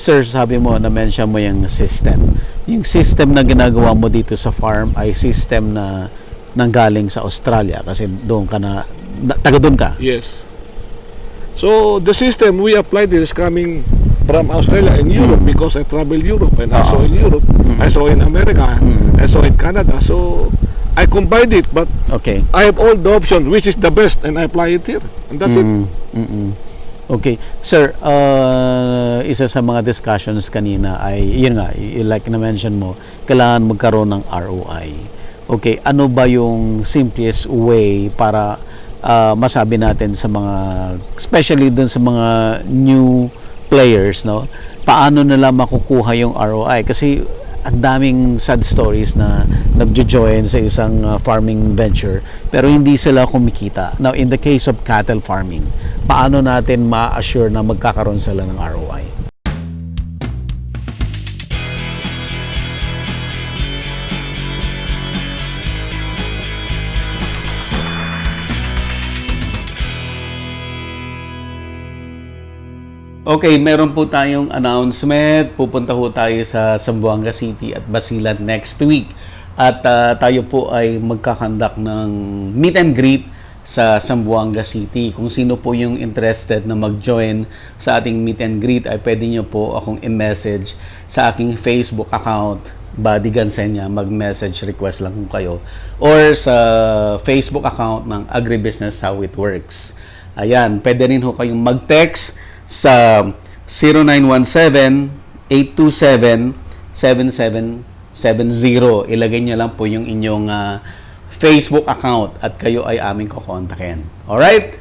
Sir, sabi mo, na-mention mo yung system. Yung system na ginagawa mo dito sa farm ay system na nanggaling sa Australia kasi doon ka taga doon ka. Yes. So the system we applied is coming from Australia and Europe because I travel Europe and I saw in Europe, I saw in America, I saw in Canada. So I combined it, but Okay. I have all the options, which is the best, and I apply it here, and that's it. Okay. Sir, isa sa mga discussions kanina ay, yun nga, like na-mention mo, kailangan magkaroon ng ROI. Okay, ano ba yung simplest way para masabi natin sa mga, especially dun sa mga new players, no? Paano nila makukuha yung ROI? Kasi ang daming sad stories na nagjo-join sa isang farming venture pero hindi sila kumikita. Now, in the case of cattle farming, paano natin ma-assure na magkakaroon sila ng ROI? Okay, meron po tayong announcement. Pupunta po tayo sa Zamboanga City at Basilan next week. At tayo po ay magkakandak ng meet and greet sa Zamboanga City. Kung sino po yung interested na mag-join sa ating meet and greet, ay pwede nyo po akong i-message sa aking Facebook account, Buddy Gansenya. Mag-message request lang kung kayo. Or sa Facebook account ng Agribusiness, How It Works. Ayan, pwede rin ho kayong mag-text sa 0917-827-7770. Ilagay niyo lang po yung inyong Facebook account at kayo ay aming kukontakin. Alright?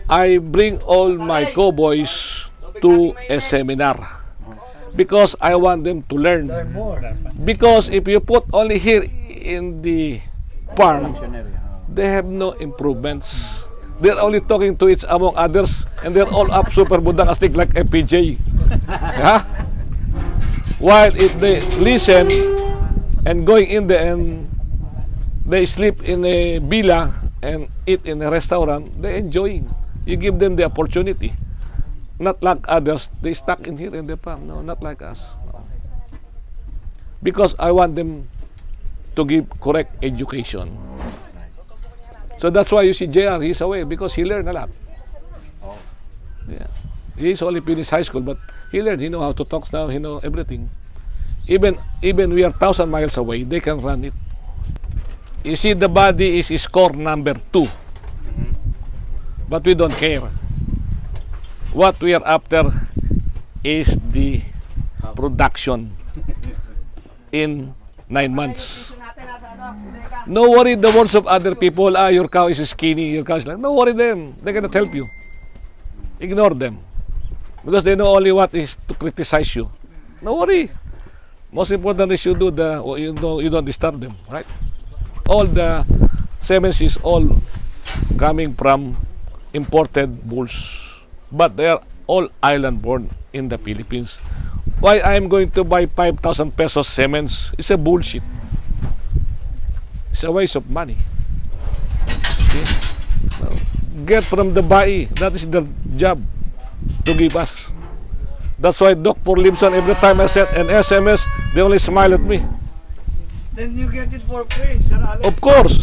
I bring all my cowboys to a seminar because I want them to learn. Because if you put only here in the farm, they have no improvements. They're only talking to each among others, and they're all up super budang astig like FPJ. Yeah? While if they listen and going in there and they sleep in a villa and eat in a restaurant, they're enjoying. You give them the opportunity. Not like others, they stuck in here in the farm. No, not like us. No. Because I want them to give correct education. So that's why you see JR, he's away because he learned a lot. Yeah. He's only finished high school, but he learned, he know how to talk now, he know everything. Even we are 1,000 miles away, they can run it. You see, the body is score number 2. But we don't care. What we are after is the production in 9 months. No worry the words of other people. Your cow is skinny, your cow is like. No worry them. They cannot help you. Ignore them. Because they know only what is to criticize you. No worry. Most important is you do you don't disturb them, right? All the semens is all coming from imported bulls. But they are all island born in the Philippines. Why I'm going to buy 5,000 pesos semens? It's a bullshit. It's a waste of money. Okay? Get from the bayi. That is their job to give us. That's why Doc for Limson, every time I send an SMS, they only smile at me. Then you get it for free, Sir Alex. Of course.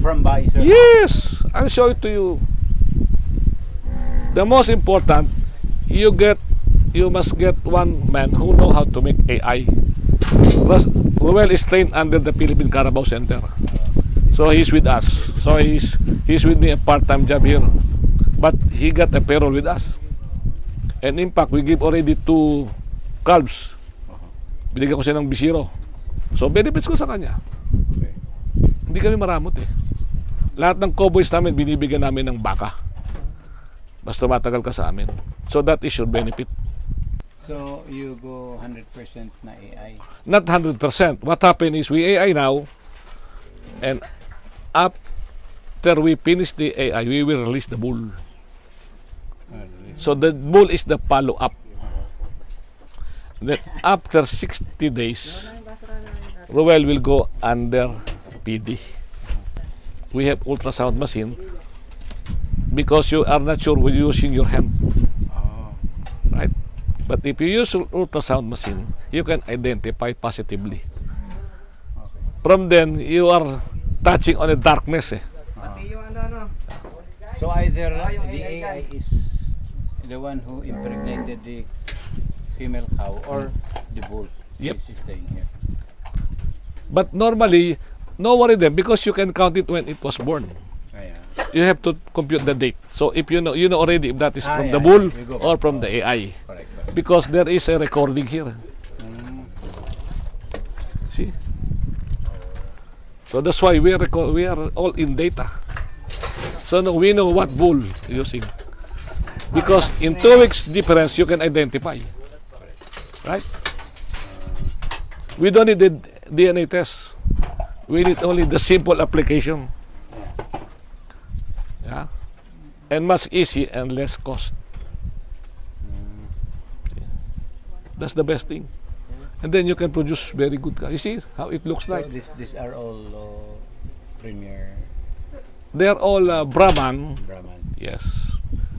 From bayi, sir. Yes, I'll show it to you. The most important, you must get one man who know how to make AI. Ruel is trained under the Philippine Carabao Center. So he's with us. So he's with me a part-time job here. But he got a payroll with us. And in fact, we give already 2 calves. Binigyan ko siya ng bisiro. So benefits ko sa kanya. Hindi kami maramot eh. Lahat ng cowboys namin, binibigyan namin ng baka. Basta matagal ka sa amin. So that is your benefit. So you go 100% na AI? Not 100%. What happened is we AI now, and after we finish the AI, we will release the bull. So the bull is the follow-up. Then after 60 days, Ruel will go under PD. We have ultrasound machine because you are not sure with using your hand. But if you use ultrasound machine, you can identify positively. From then, you are touching on the darkness. So either the AI is the one who impregnated the female cow or the bull Yep. is staying here. But normally, no worry them because you can count it when it was born. Yeah. You have to compute the date. So if you know already if that is from the Yeah, bull you go or back. from the AI. Correct. Because there is a recording here. See? So that's why we are all in data. So now we know what bull using. Because in 2 weeks difference, you can identify. Right? We don't need the DNA test. We need only the simple application. Yeah? And much easy and less cost. That's the best thing. And then you can produce very good. You see how it looks So like. these are all premier They're all Brahman. Brahman, Yes.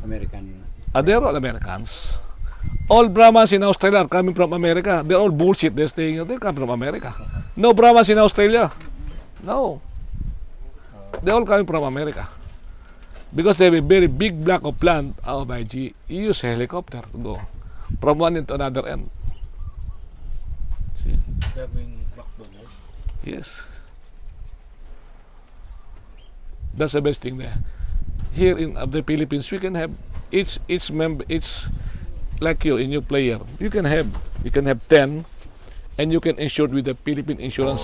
American. They're all Americans. All Brahmans in Australia are coming from America. They're all bullshit. They're staying. They come from America. No Brahmans in Australia. No. They're all coming from America. Because they have a very big block of land. Oh my G, you use a helicopter to go from one end to another end. See? Yes. That's the best thing there. Here in the Philippines, we can have each member, each like you in your player. You can have 10, and you can insure with the Philippine Insurance,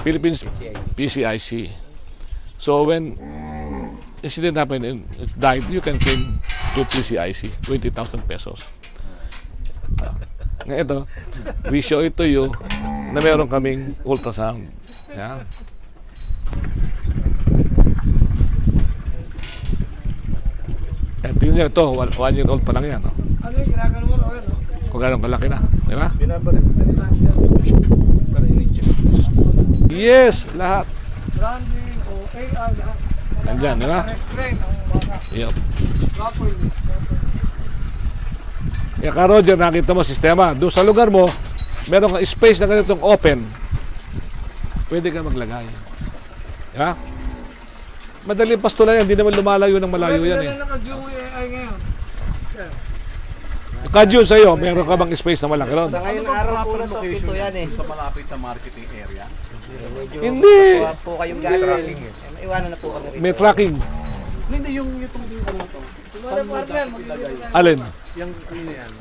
Philippines PCIC. So when incident happened and it died, you can claim to PCIC 20,000 pesos. Ngayon ito, we show it to you na meron kaming ultrasound. Yeah. Eh, tingnan nyo ito, 1 year old pa lang yan. No? Ano yung ginagano mo? Okay, no? Kung gano'ng kalaki na. Di ba? Yes, lahat. Branding o AI lahat. Nandyan, di ba? Restrain ang mga Yup. properly. Kaya ka Roger, nakita mo sistema. Doon sa lugar mo, meron kang space na ganitong open. Pwede ka maglagay. Di ba? Madaling pastulan yan, hindi naman lumalayo ng malayo yan eh. Pwede na naka-Dewey AI ngayon. Sir. Kadyo sa'yo, meron ka bang space na malaki ron? Sa ngayon araw po na to, pito yan eh. Sa malapit sa marketing area. Medyo Hindi. kuha po kayong gagawin. Iwanan na po kami rito. May tracking. Hindi yung itong ano to. Mga partner, mag-ibig Alin? Yung ano yan.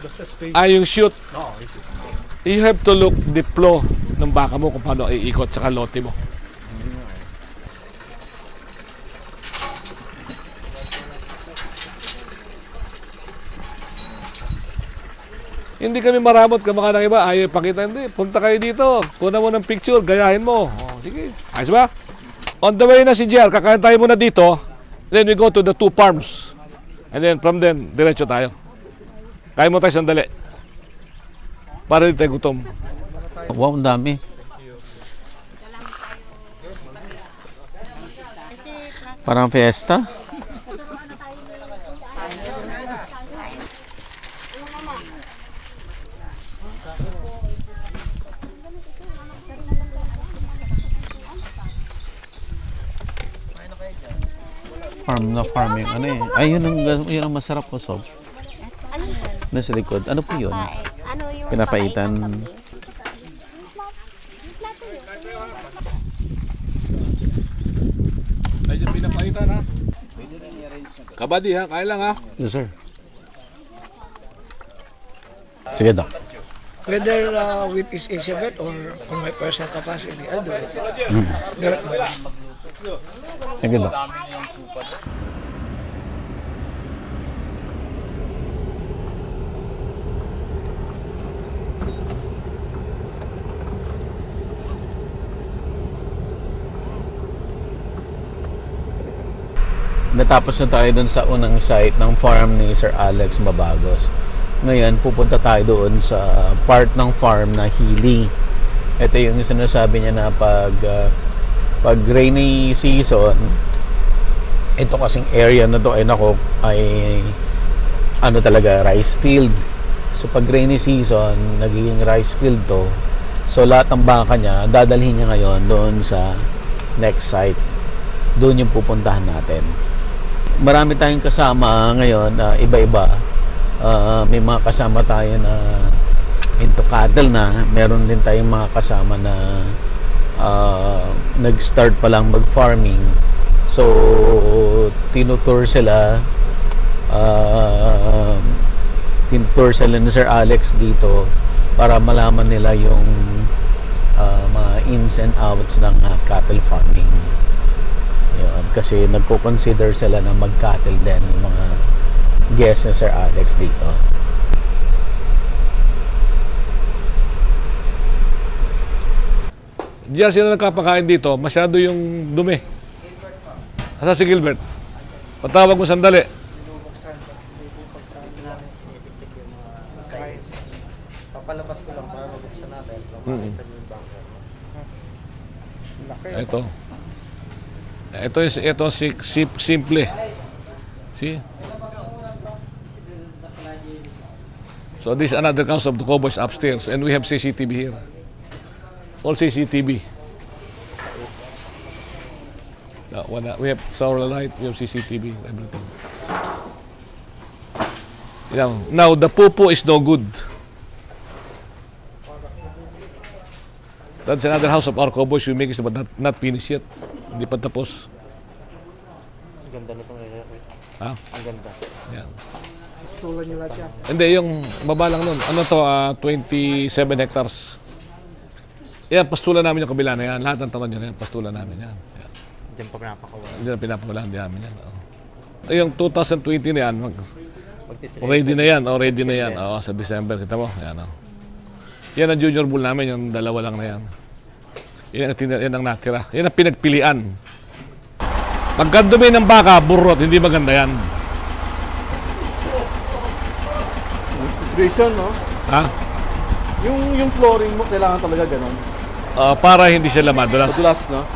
Basta space. Yung shoot. You have to look the flow ng baka mo kung paano iikot sa lote mo. Hindi kami maramot kamukha ng iba. Ayaw ipakita. Hindi. Punta kayo dito. Kuna mo ng picture. Gayahin mo. Oh, sige. Ayos ba? On the way na si JR. Kakain tayo muna dito. Then we go to the 2 farms. And then from then, diretso tayo. Kain mo tayo sandali. Para di tayo gutom. Wow, ang dami. Parang fiesta. Farm na farming. Ano eh? Ay, yun ang masarap po, Sob. Nasa likod. Ano po yun? Ano yung Pinapaitan. Ay, dyan pinapaitan ha. Kabady ha, kaya lang ha. Yes, sir. Sige, Doc. Whether with his exhibit or kung may personal capacity, I'll do it. Direct by. Thank you, Doc. Natapos na tayo dun sa unang site ng farm ni Sir Alex Mabagos. Ngayon, pupunta tayo doon sa part ng farm na Healy. Ito yung sinasabi niya na pag rainy season, ito kasing area na to ay ano talaga, rice field. So pag rainy season, nagiging rice field to. So lahat ng baka niya, dadalhin niya ngayon doon sa next site. Doon yung pupuntahan natin. Marami tayong kasama ngayon, iba-iba. May mga kasama tayo na into cattle na. Meron din tayong mga kasama na nag-start pa lang mag-farming. So, tinutour sila ni Sir Alex dito para malaman nila yung mga ins and outs ng cattle farming. Yun, kasi nagko-consider sila na mag-cattle din yung mga guests ni Sir Alex dito. Diyan sila nagkapakain dito, masyado yung dumi. Asa si Gilbert? Patawag mo sandali. Papalabas ko lang para mabuksan natin. Ito. Ito simple. See? So this is another house of the cowboys upstairs, and we have CCTV here. All CCTV. We have solar light, we have CCTV, everything. Now the pupo is no good. That's another house of our cowboys. We make it, but not finished yet. Hindi pa tapos. Ang ganda nitong lalaki. Ha? Ang ganda. Yan. Stolen nyo lahat yan. Hindi, yung baba lang nun. Ano to, 27 hectares. Yan, pastulan namin yung kabila na yan. Lahat ng taon yun, yan, pastulan namin yan. Yan. Diyan pa pinapakawalan. Diyan pinapakawalan namin yan. Oh. Yung 2020 na yan, ready na yan. Ready na yan. Sa December, kita mo. Yan, yan ang junior bull namin, yung dalawa lang na yan. Yan ang natira. Yan ang pinagpilian. Pagkandumi ng baka, burrot, hindi maganda yan. Nutrition, no? Ha? Yung flooring mo, kailangan talaga ganun. Para hindi sila madulas. Madulas, no?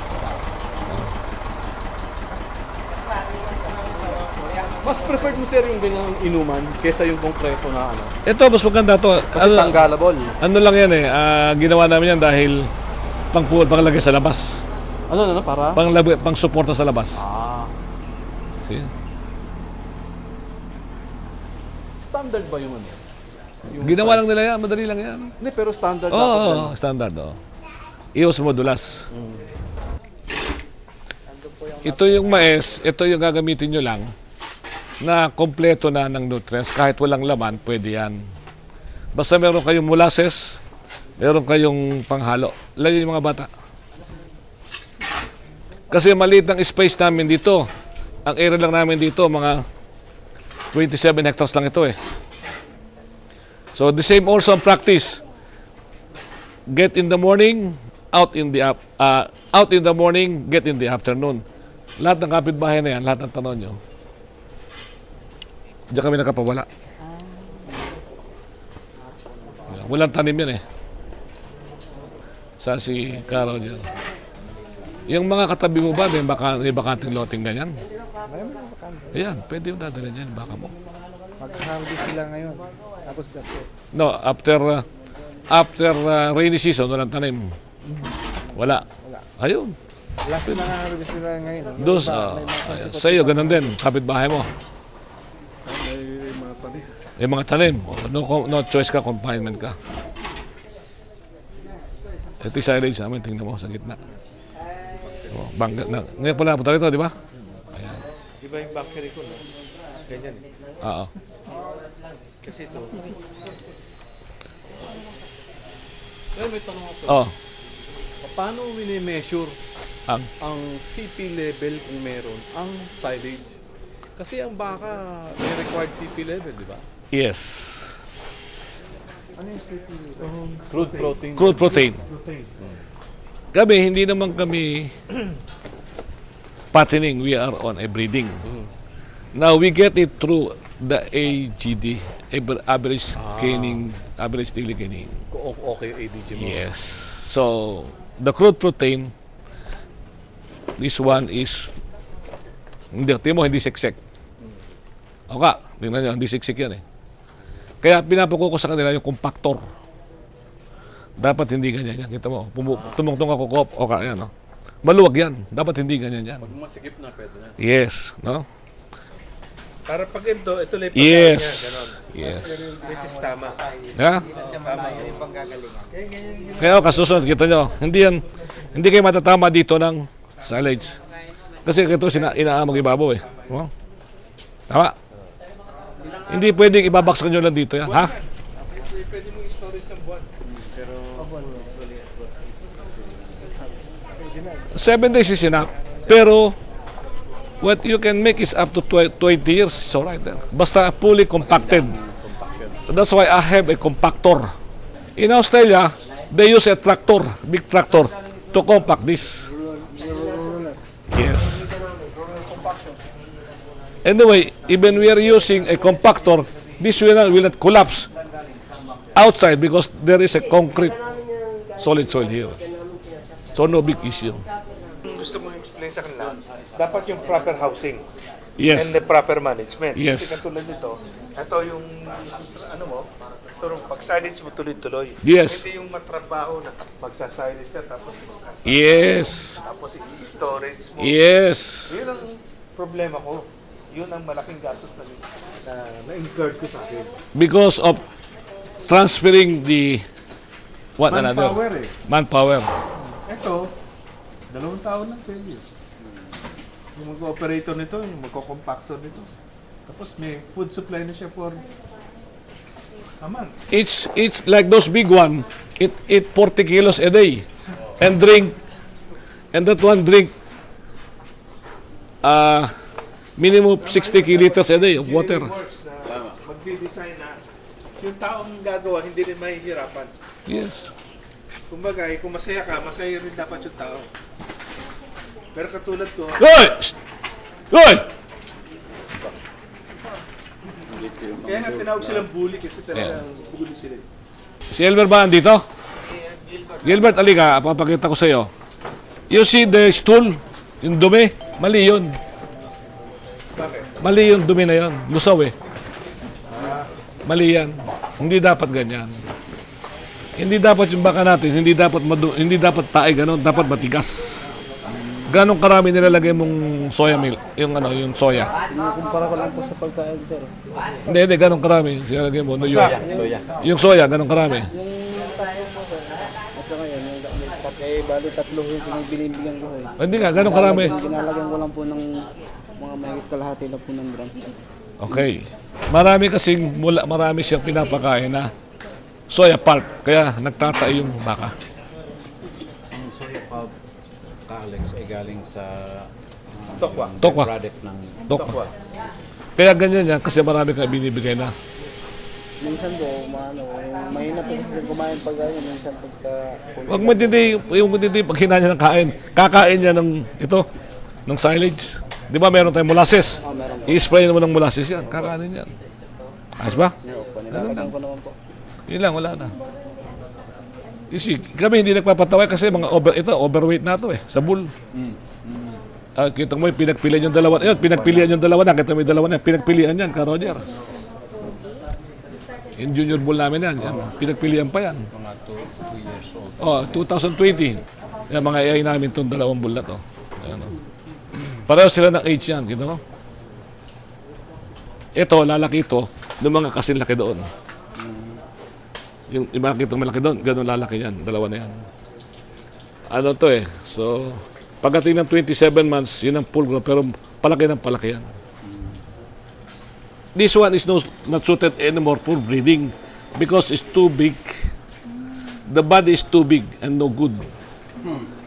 Mas preferred mo sir yung ganyang inuman kesa yung konkreto na ano. Ito, mas maganda to. Kasi tanggalable. Ano lang yan eh, ginawa namin yan dahil panglagay sa labas. Ano, para? Pang suporta sa labas. See? Standard ba yung ano? Ginawa lang nila yan, madali lang yan. Hindi, pero standard Oo, standard. Iwas modulas. Ito yung mais, ito yung gagamitin nyo lang na kompleto na ng nutrients. Kahit walang laman, pwede yan. Basta meron kayong molasses, meron kayong panghalo. Lalo yung mga bata. Kasi maliit ang space namin dito. Ang area lang namin dito, mga 27 hectares lang ito eh. So the same also in practice. Get in the morning, out in the morning, get in the afternoon. Lahat ng kapitbahay na yan, lahat ng tanong nyo. Diyan kami nakapawala. Walang tanim yan eh. Sa si Caro dyan. Yung mga katabi mo ba, may bakanting loting ganyan? Ayan, pwede yung dadalhin dyan, baka mo. Mag-harvest sila ngayon. Tapos that's it. No, after rainy season, walang tanim. Wala. Ayun. Last na harvest nila ngayon. Doon, sa iyo, ganun din. Kapitbahay mo. May mga tanim. No choice ka, confinement ka. Ito yung silage namin, tingnan mo sa gitna. Ngayon pala, punta rito, di ba? Ayan. Iba yung bakery ko, no? Ganyan eh. Oo. Kasi ito. Pero may tanong ako. Oh. Paano mini-measure Ang CP level kung meron, ang silage? Kasi ang baka may required CP level, di ba? yes. Ano yung CP? Crude protein. Crude protein. Kami, hindi naman kami fattening. We are on a breeding. Now, we get it through the AGD, average caning, average daily caning. Okay yung ADG mo. Yes. So, the crude protein, this one is, hindi siksik. O ka, tingnan nyo, hindi siksik yan eh. Kaya pinapakuha ko sa kanila yung compactor. Dapat hindi ganyan yan. Kita mo, tumungtong ako ko, o kaya, no? Maluwag yan. Dapat hindi ganyan yan. Pag masikip na, pwede na. Yes, no? Para pag ito lang yung Yes. niya, ganon. Yes. Which is tama. Ha? Kaya kasusunod, kita nyo, hindi kayo matatama dito ng silage. Kasi ito inaamag ibabaw eh. No? Tama? Hindi pwedeng ibabaksak nyo lang dito yan. Ha? Pwede mo i-storage ng buwan. Pero 7 days is enough. Pero what you can make is up to 20 years. It's alright. Basta fully compacted. That's why I have a compactor. In Australia, they use a tractor, big tractor, to compact this. Yes. Anyway, even we are using a compactor, this will not collapse outside because there is a concrete solid soil here. So no big issue. gusto mong explain sa kanila, dapat yung proper housing Yes. and the proper management. Yes. Kasi katulad nito, ito yung ano mo, ito pag silage mo tuloy-tuloy. Yes. Hindi yung matrabaho na magsa-silage ka tapos Yes. tapos i-storage mo. Yes. Yun ang problema ko. Yun ang malaking gastos na-incurred ko sa akin. Because of transferring the what another Manpower eh. manpower. Ito, 2 taon lang pwede. Yung mag-operator nito, yung magko-compactor nito. Tapos may food supply na siya for a month. It's like those big one. It eat 40 kilos a day and drink, and that one drink minimum 60 kiloliters a day of water. Works na magdi-design na yung taong gagawa hindi rin mahihirapan. Yes. Kumbaga, kung masaya ka, masaya rin dapat yung tao. Pero katulad ko, Hoy! Hoy! kaya nga tinawag silang bully kasi talagang bully sila. Si Elmer ba andito? Gilbert, alika, papakita ko sa iyo. You see the stool, yung dumi, mali yun. Bakit? Mali yung dumi na yan. Lusaw eh. Mali yan. Hindi dapat ganyan. Hindi dapat yung baka natin, hindi dapat tae ganon, dapat matigas. Ganong karami nilalagay mong soya milk, yung yung soya. Kumpara ko lang po sa pagkain, sir. Hindi, ganong karami. Nilalagay mo, yung soya, ganong karami. At saka yan, bali 3 yung binibigyan ko eh. Hindi nga, ganong karami. Ginalagyan ko lang po ng mga mahigit kalahati lang po ng gram. Okay. Marami siyang pinapakain na soya pulp, kaya nagtatay yung baka. Ang soya pulp, Alex, ay galing sa Tokwa. Tokwa. product ng Tokwa. Kaya ganyan yan, kasi marami kang binibigay na. minsan po, mahina po kasi kumain pag ganyan, minsan pagka... Huwag mo hindi pag hina niya ng kain. Kakain niya ng ng silage. Di ba meron tayong molasses? meron I-spray mo ng molasses yan. Kakainin yan. Ayos ba? Nilalagyan ko naman po. Yun lang, wala na. You see, kami hindi nagpapataway kasi overweight na ito eh, sa bull. Kita mo yung pinagpilian yung dalawa. Ayun, pinagpilian yung dalawa na. Kita mo yung dalawa na. Pinagpilian yan, ka Roger. Yung junior bull namin yan. Pinagpilian pa yan. Mga 2 years old. Oh, 2020. Yan, mga AI namin itong 2 bull na to. Ayan, oh. Pareho sila ng age yan, kita mo? Ito, lalaki ito, ng mga kasing laki doon. Yung malaki itong malaki doon, ganun lalaki yan, dalawa na yan. Ano to eh, so, pagdating ng 27 months, yun ang full grown, pero palaki ng palaki yan. This one is not suited anymore for breeding because it's too big. The body is too big and no good.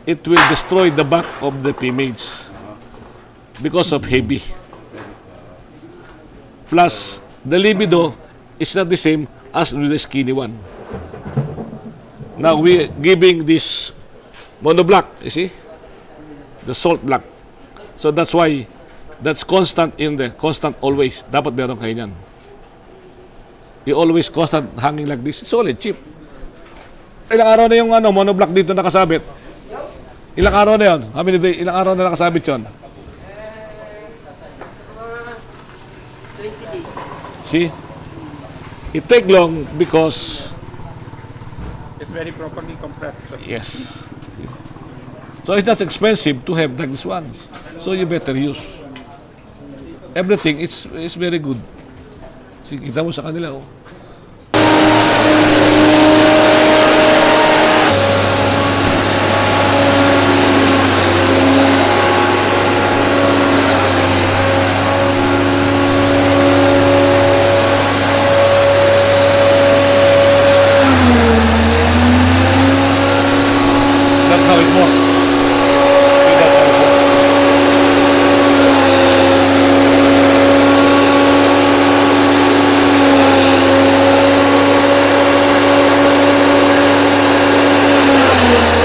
It will destroy the back of the females because of heavy. Plus, the libido is not the same as with the skinny one. Now we giving this mono black, you see, the salt black. So that's why that's constant constant always. Dapat meron kayo niyan. You always constant hanging like this. Solid, cheap. Ilang araw na yung mono black dito nakasabit? Ilang araw na yon? How many days? Ilang araw na nakasabit yon? 20 days. See? It take long because It's very properly compressed. yes. So it's not expensive to have like this one. So you better use. Everything it's very good. Sige, kita mo sa kanila oh. That's how it works. See, that's how it works.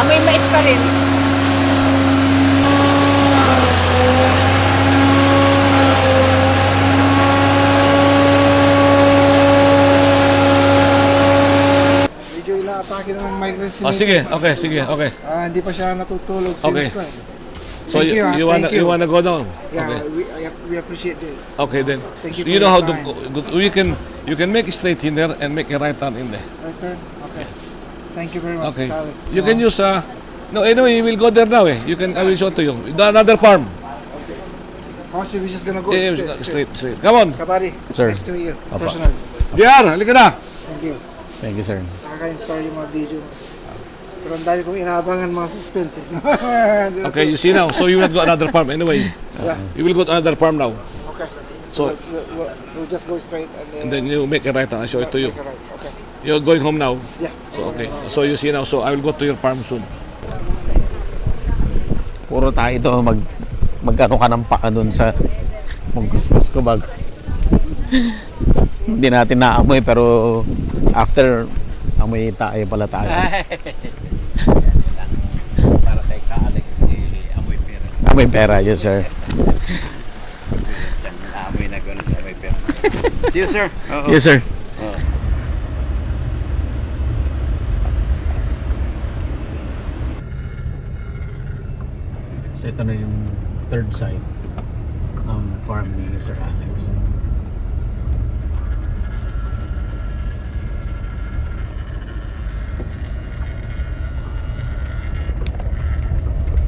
Amoy mais pa rin. Medyo inaatake na ng migrants si Oh, Mrs. sige, okay, sige, okay. Hindi pa siya natutulog since Okay. ko. So Thank you, you thank you. wanna go down? Yeah, Okay. we appreciate this. Okay then. Thank you You for know how your to time. go, you can make a straight in there and make a right turn in there. Right turn? Okay. Thank you very much, Okay. Alex. You can use no anyway you will go there now eh. You can I will show to you. Another farm. Actually, we're just gonna go Yeah, straight. Come on. Kabady, Sir. nice to meet you. Apa. Personally. JR, halika na. Thank you. Thank you, sir. Nakaka-inspire yung mga video. Pero ang dami kong inaabangan mga suspense eh. Okay, you see now. So you will go another farm anyway. Yeah. You will go to another farm now. Okay. So We'll just go straight and then you make a right turn. I show it to you. Make a right. Okay. You're going home now. Yeah. So okay. So you see now. So I will go to your farm soon. Puro tayo ito magkano ka ng paka dun sa magkuskus ko bag. Hindi natin naamoy pero after amoy tayo pala tayo. Para kay ka-Alex, amoy pera. Amoy pera, yes sir. Amoy na gano'n, amoy pera. See you, sir. Oo. Yes sir. So ito na yung third site ng farm ni Sir Alex.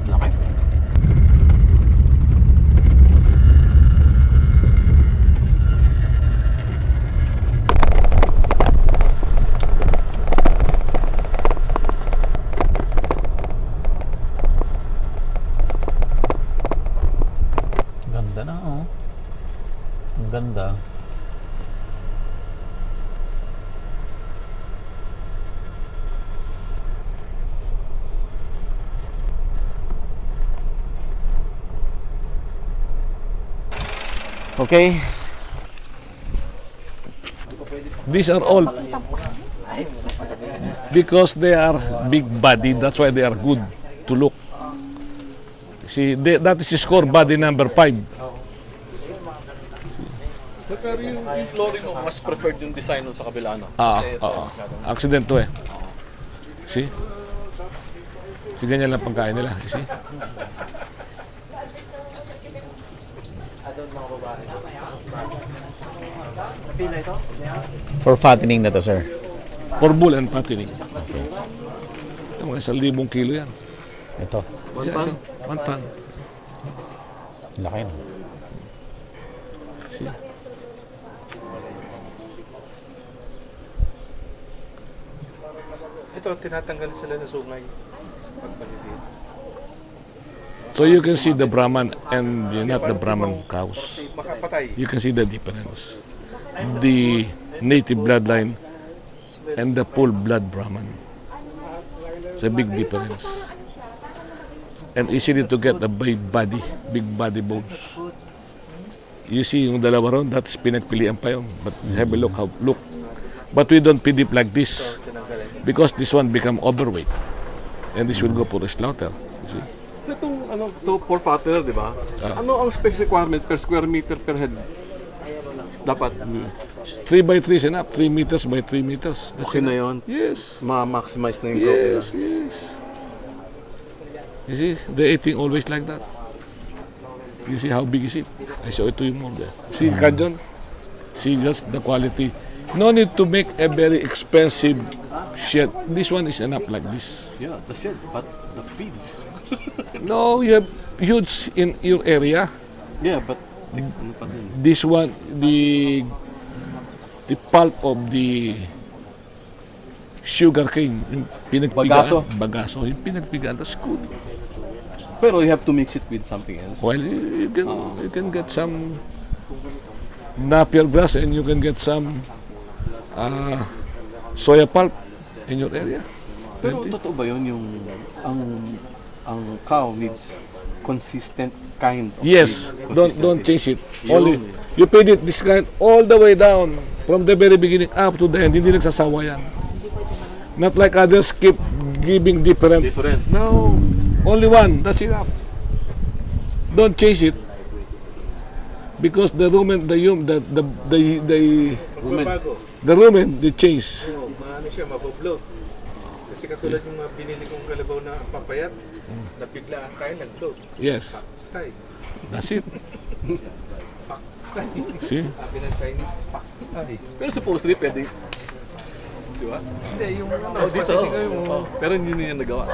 Laki. Ganda na oh. Ang ganda. Okay. These are all because they are big body. That's why they are good to look. See, that is score body number 5. Pero yung flooring mo, mas preferred yung design nun sa kabila, no? Accident to eh. See? See, ganyan lang pagkain nila. You see? For fattening na to, sir. For bull and fattening. Yung mga 1,000 kilo yan. Ito. 1 ton? 1 ton. Laki na. See? Ito, tinatanggal sila ng sungay. Pag maliit. So you can see the Brahman and not the Brahman cows. Makapatay. You can see the difference. The native bloodline and the full blood Brahman. It's a big difference. And easily to get a big body bones. You see yung dalawa ron, that's pinagpilian pa yun. But have a look. But we don't feed it like this because this one become overweight. And this will go for the slaughter. You see? So itong ano, to for fattener, di ba? Ano ang specs requirement per square meter per head? Dapat. 3 by 3 is enough. 3 meters by 3 meters. That's Okay na enough. yun. Yes. Ma-maximize na yung growth nila. Yes, yes. You see, they're eating always like that. You see how big is it? I show it to you more there. See, Kajon? See, that's the quality. No need to make a very expensive shed. This one is enough like this. Yeah, the shed, but the feeds. No, you have huge in your area. Yeah, but ano pa din? This one, the pulp of the sugar cane, yung pinagpigaan. Bagaso. Yung pinagpigaan, that's good. Pero you have to mix it with something else. Well, you can get some napier grass and you can get some soya pulp in your area. Pero totoo ba yun yung ang cow needs consistent kind of Yes, feed? don't change it. Yun. Only you feed it this kind all the way down from the very beginning up to the end. Hindi nagsasawa yan. Not like others keep giving different. No, only one. That's enough. Don't change it because the rumen, the rumen, they change. Maano siya, maboblot. Kasi katulad yung mga binili kong kalabaw na papayat, nabiglaan tayo, nag-float. Yes, Tay. that's it. See? Sabi ng Chinese, paktay. Pero supposedly pwede. Di ba? Hindi, yung Dito. pasisigaw yung... Pero hindi niya nagawa.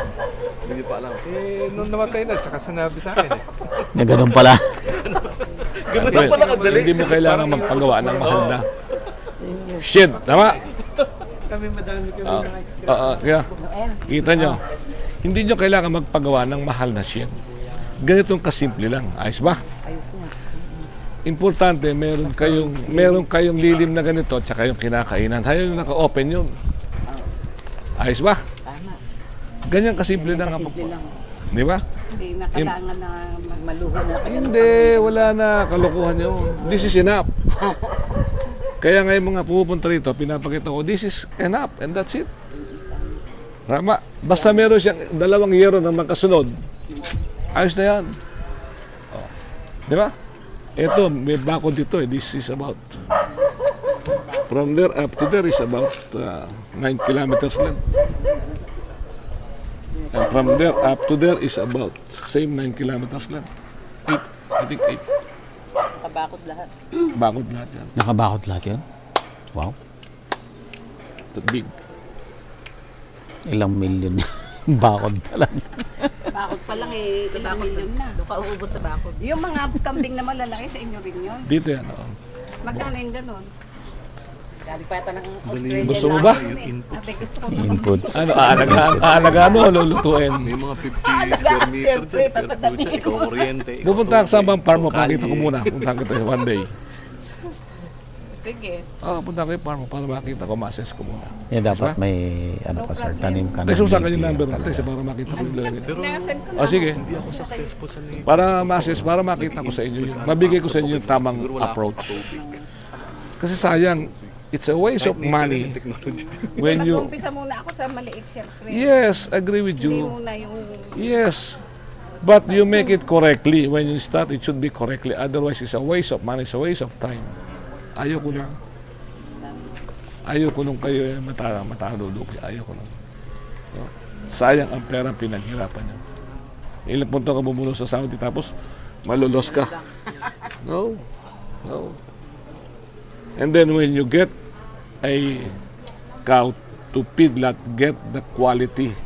Hindi niya pa alam. nung namatay na, tsaka sinabi sa akin eh. Na ganun pala. Ganun lang pala kadali. Hindi mo kailangan magpagawa ng mahal na shed. Tama? Kami madami kami Ah, kaya, kita nyo, hindi nyo kailangan magpagawa ng mahal na shed. Ganitong kasimple lang. Ayos ba? Importante, meron kayong lilim na ganito at saka yung kinakainan. Hayaan nyo naka-open yun. Ayos ba? Ganyan kasimple lang ang pagpapagawa. Di ba? Hindi na kailangan na maluho na kayo. Hindi, wala na. Kalokohan nyo. This is enough. Kaya ngayon mga pupunta rito, pinapakita ko, this is enough and that's it. Tama. Basta meron siyang 2 yero na magkasunod, ayos na yan. Oh. Di ba? Ito, may bakod dito eh. This is about, from there up to there is about 9 kilometers lang. And from there up to there is about same 9 kilometers lang. 8, I think 8. Kabakot lahat. Bakod lahat yan. Nakabakot lahat yun? Wow. That big. Ilang million. Bakod pa lang. Bakot pa lang eh. Ilang milyon na. Doon ka uubos sa bakod. Yung mga kambing na malalaki sa inyo rin yun. Dito yan. Oh. Magkano yung ganon? Galing pa yata ng Australia. Gusto mo ba? Ate, gusto ko na. Inputs. Ano, aalagaan mo, lulutuin. May mga 50 square meter Siyempre, dyan. Pero patatabi ikaw kuryente. Pupunta ka sa bang farm mo, pakita ko muna. Punta kita one day. Sige. Punta ko yung farm mo para makita ko, ma-assess ko muna. Yeah, dapat may ano ka sir, tanim ka ng Text mo sa akin yung napier number mo, talaga. text para makita ko yung lalagay. Nasaan ko na. Sige. Hindi ako successful sa name. Para ma-assess, para makita ko sa inyo yun. Mabigay ko sa inyo yung tamang approach. Kasi sayang, it's a waste of money when you... Nag-umpisa muna ako sa maliit siyempre. Yes, agree with Hindi you. muna yung... Yes. But you make it correctly. When you start, it should be correctly. Otherwise, it's a waste of money, it's a waste of time. Ayoko na. Ayoko nung kayo matalulugi. Ayoko na. So, sayang ang pera pinaghirapan niyo. Ilang punto ka bumulo sa Saudi tapos malulos ka. No. No. And then when you get a cow to feedlot, get the quality,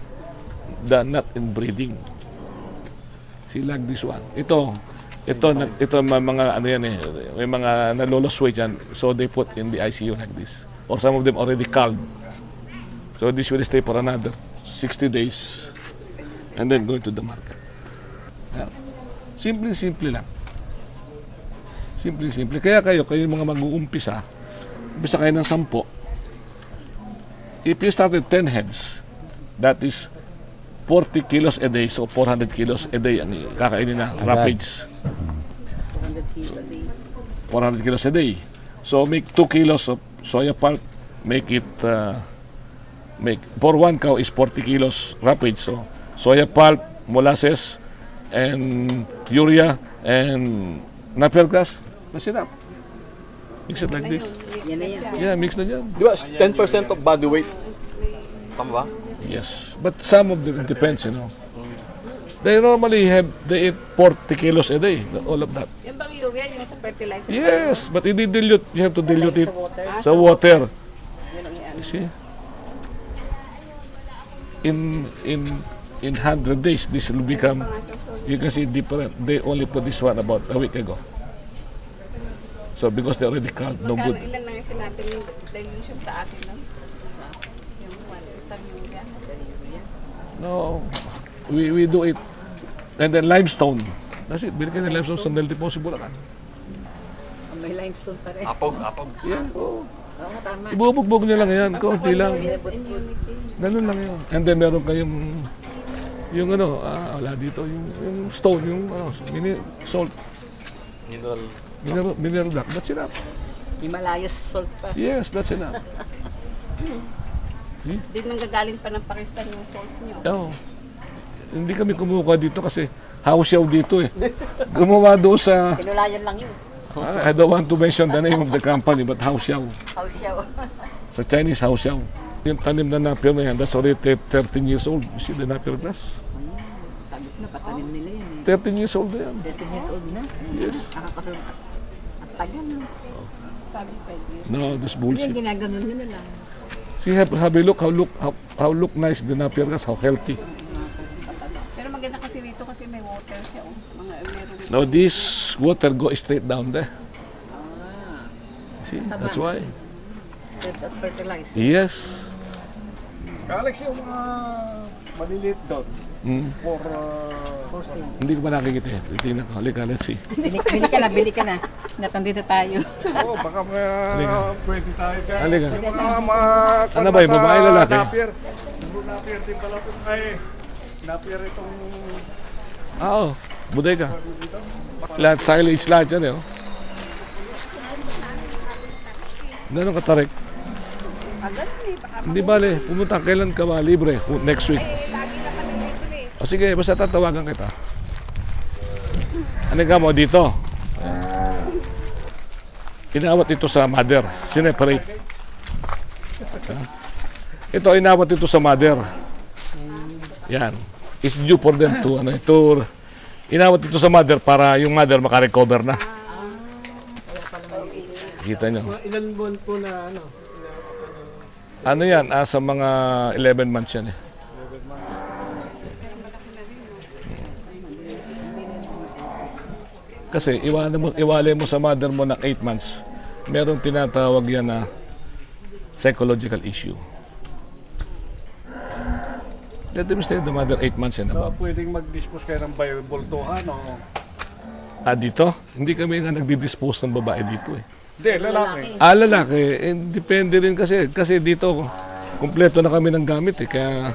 not in breeding. See, like this one. Ito may mga ano yan eh, may mga nalolos weight yan, so they put in the ICU like this. Or some of them already culled. So this will stay for another 60 days and then go to the market. Yeah. Simple lang. Simple. Kaya kayo mga mag-uumpisa, umpisa kayo ng 10. If you started 10 heads, that is 40 kilos a day, so 400 kilos a day ang kakainin na rapids. 400 kilos a day. So make 2 kilos of soya pulp, make it, for 1 cow is 40 kilos rapids. So soya pulp, molasses, and urea and napier grass. That's enough. Mix it like this. Yan na yan. Yeah, mix na yan. Di ba, 10% of body weight? Tama ba? Yes, but some of them, it depends, you know. They normally they eat 40 kilos a day, all of that. Yung bang urea, yung sa fertilizer? Yes, but i-dilute, you have to dilute it Sa water? sa water. Yun ang You see? In 100 days, this will become, you can see different. They only put this one about a week ago. So because they already called no good. Ilan lang yung sinabi yung dilution sa atin, no? Yung isang urea. No, we do it. And then limestone. That's it. Bili ka ng limestone sa Del Deposit, Bulacan. May limestone pa rin. Apog. Yan, oo. Oo nga, tama. Ibubugbog niya lang yan. Kaunti lang. Immunity. Ganun lang yun. And then meron kayong yung ano, wala dito, yung stone, yung salt, mineral block. That's enough. Himalayas salt pa. Yes, that's enough. See? Di nanggagaling pa ng Pakistan yung salt nyo. Oh. Hindi kami kumukuha dito kasi hausyaw dito eh. Gumawa doon sa, Tinulayan lang yun. I don't want to mention the name of the company, but hausyaw. Hausyaw. Sa Chinese hausyaw. Yung tanim na napier na yan, that's already 13 years old. You see the napier grass? Tagot na, patanim nila yan eh. 13 years old na yan. 13 years old na. Yes. Nakakasunod. At tagal na. Sabi pa yun. No, this Yan, bullshit. ginaganon nyo na lang. See, have a look, how look nice the napier grass, how healthy. Pero maganda kasi dito kasi may water siya. Oh. Meron. Now this water go straight down there. See, that's why. Serves as fertilizer. Yes. Alex, yung mga maliliit doon for Forcing. Hindi ko pa nakikita eh. Titignan ko. Halika, let's see. Bili ka na. Natandito tayo. oh, baka Halika. pwede tayo ka. Halika. Yung mga Ano ba, yung babae, lalaki? Napier. Napier din pala ito. Ay, napier itong Oo. Bodega. Lahat silage lahat yan eh. Oh. Ganun katarik. Hindi bale, pumunta kailan ka ba libre? Next week. O sige, basta tatawagan kita. Ano ka mo dito? Inawat ito sa mother. Sineparate. Ito, inawat ito sa mother. Yan. It's due for them to, inawat ito sa mother para yung mother makarecover na. Kita nyo. Ilan buwan po na ano? Ano yan? Sa mga 11 months yan eh. Kasi iwalay mo sa mother mo ng 8 months. Merong tinatawag yan na psychological issue. Let them stay the mother 8 months and so, above. pwedeng mag-dispose kayo ng biobultuhan o Dito? Hindi kami nga nagdi-dispose ng babae dito eh. hindi, lalaki. Lalaki, depende rin kasi. Kasi dito, kumpleto na kami ng gamit eh. Kaya,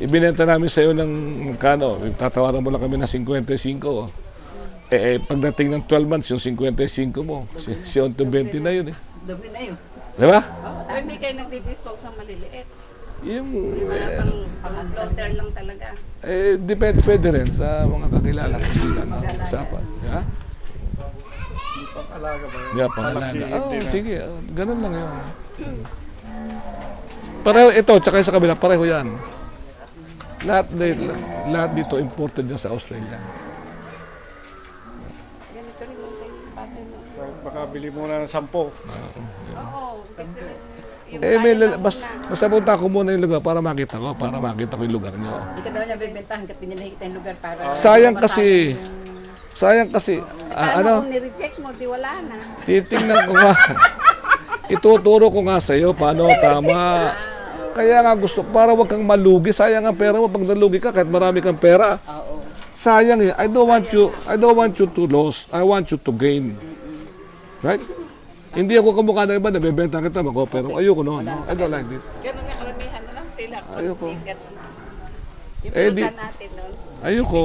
ibinenta namin sa iyo ng kano. Tatawaran mo lang kami ng 55. Pagdating ng 12 months, yung 55 mo, si 20 na yun eh. Doble na yun. Di ba? So hindi kayo nagdi-dispose ng maliliit. Yung, Pang-slaughter lang talaga. depende rin sa mga kakilala. Usapan. Yeah? Pang-alaga ba yun? Yeah, pangalaga. Malaki, Oh, hindi na. sige. Ganun lang yun. Pareho ito, tsaka sa kabila, pareho yan. Lahat dito imported yan sa Australia. Ganito rin yung kayo pattern. Baka bili muna ng 10. Oo. Kasi Basta punta ko muna yung lugar para makita ko yung lugar nyo. hindi ka daw niya bibenta hanggat hindi niya nakikita yung lugar para... Sayang kasi, Paano kung ni-reject mo, di wala na. titingnan ko nga, ituturo ko nga sa'yo paano tama. Kaya nga gusto, para wag kang malugi, sayang ang pera mo pag nalugi ka kahit marami kang pera. Oo. Sayang eh, I don't want you to lose, I want you to gain. Right? Hindi ako kamukha ng iba, nabibenta kita, pero ayoko noon. No? I don't like it. Ganun nga karamihan na lang sila. Ayoko. Ganun. Yung Eh, pinunta natin nun. Ayoko.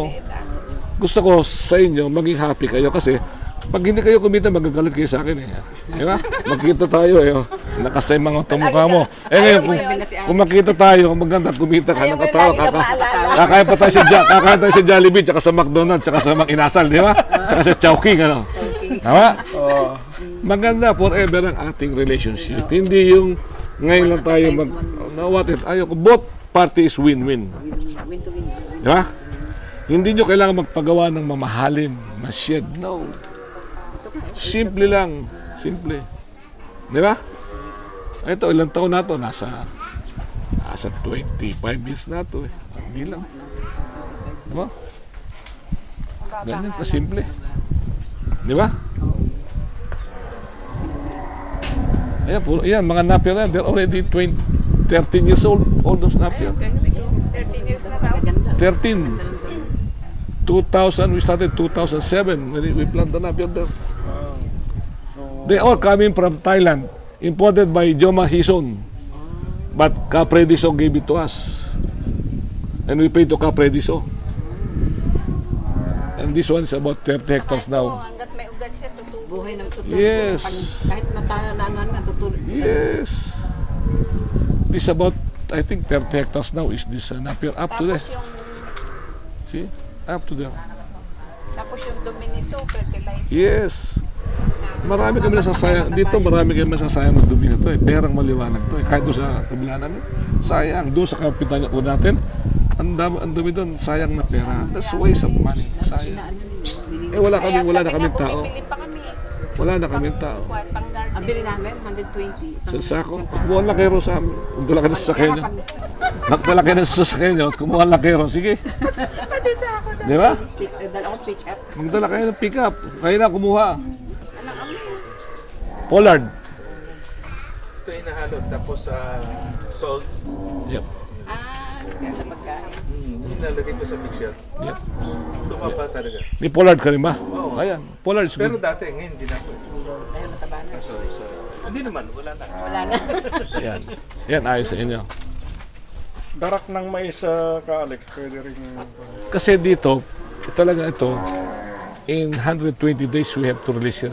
Gusto ko sa inyo, maging happy kayo kasi pag hindi kayo kumita, magagalit kayo sa akin eh. Di ba? Magkita tayo eh. Oh. Nakasay mga tumukha mo. Eh ngayon, kung makita tayo, kung maganda, kumita ka, nakatawa, kakain pa tayo sa Jollibee, tsaka sa McDonald's, tsaka sa Mang Inasal, di ba? Tsaka sa Chowking, ano? Tama? Maganda forever ang ating relationship. Hindi yung ngayon lang tayo ayoko, both parties win-win. Win to win. Di ba? Hindi nyo kailangan magpagawa ng mamahalin, masyad. No. Simple lang. Simple. Di ba? Ito, ilang taon na ito? Nasa 25 years na ito. Hindi lang. Di ba? Ganyan kasimple. Di ba? Ayan, ayan, mga Napier na, they're already 13 years old. All those Napier. 13 years na raw. 13. 2000, we started 2007 when we planted the Napier there. They all coming from Thailand, imported by Joma Hison. But Caprediso gave it to us. And we paid to Caprediso. And this one is about 30 hectares now. Hanggat may ugat siya, tutubo. Buhay ng tutubo. Yes. Kahit natutulog. Yes. This about, I think 30 hectares now is this Napier up to there. Tapos yung, See? Up to there. tapos yung dumi nito, fertilizer. Yes. Marami kami nasasayang. Dito marami kami nasasayang ng dumi nito. Perang maliwanag to. Kahit doon sa kabila namin. Sayang. Doon sa kapitan po natin. Ang dumi doon. Sayang na pera. That's waste of money. Sayang. Wala na kaming tao. Wala na kaming tao. Ang bili namin, 120. Sa sako. Kumuha ang lakero sa amin. Kumuha lang kayo sa sasakyan nyo. Nakpala kayo sa sasakyan nyo. Kumuha ang lakero. Sige. Di ba? Dala ko pick up. Magdala kayo ng pick up. Kayo na kumuha. Pollard. Ito hinahalo, tapos salt. Yep. Siya sa pagkain. Hinalagay ko sa mixer. Yep. Tumaba talaga. May Pollard ka rin ba? Oo. Ayan. Pollard is Pero good. dati, ngayon hindi na ako. Ayun, mataba na. Sorry. Hindi naman, wala na. Wala na. Ayan. Yan, ayos sa inyo. Darak ng mais ka, Alex, pwede rin. Kasi dito, talaga ito, in 120 days we have to release it.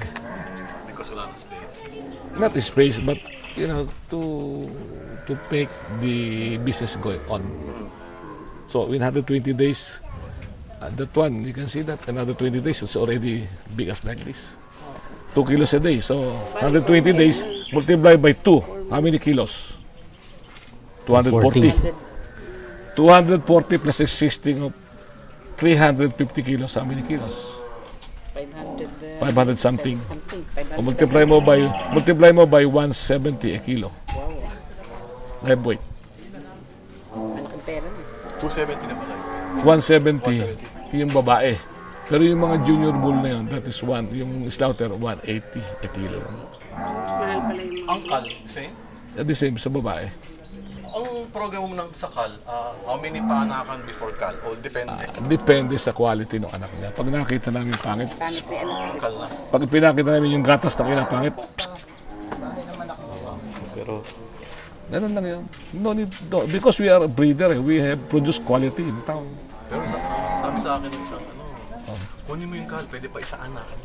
Because wala na space. Not the space, but you know, to make the business going on. So in 120 days, that one, you can see that another 20 days, it's already big as like this. 2 kilos a day. So 120 days, multiply by 2. How many kilos? 240. 240 plus existing of 350 kilos. How many kilos? 500 something. O multiply mo by 170 a kilo. Live weight. Malaking pera na. 270 na ba kayo? 170 yung babae. Pero yung mga junior bull na yun, that is yung slaughter, 180 a kilo. Mas mahal pala yung Ang kal, same? The same sa babae. Ang program mo ng sakal, how many paanakan before kal? O depende? Depende sa quality ng anak niya. Pag nakita namin pangit, pangit na ano. Kal na. pag pinakita namin yung gatas na pinapangit, Pero ganun lang yun. No need, because we are a breeder, we have produced quality in town. Pero sabi sa akin ng isang kunin mo yung kal, pwede pa isa anakan.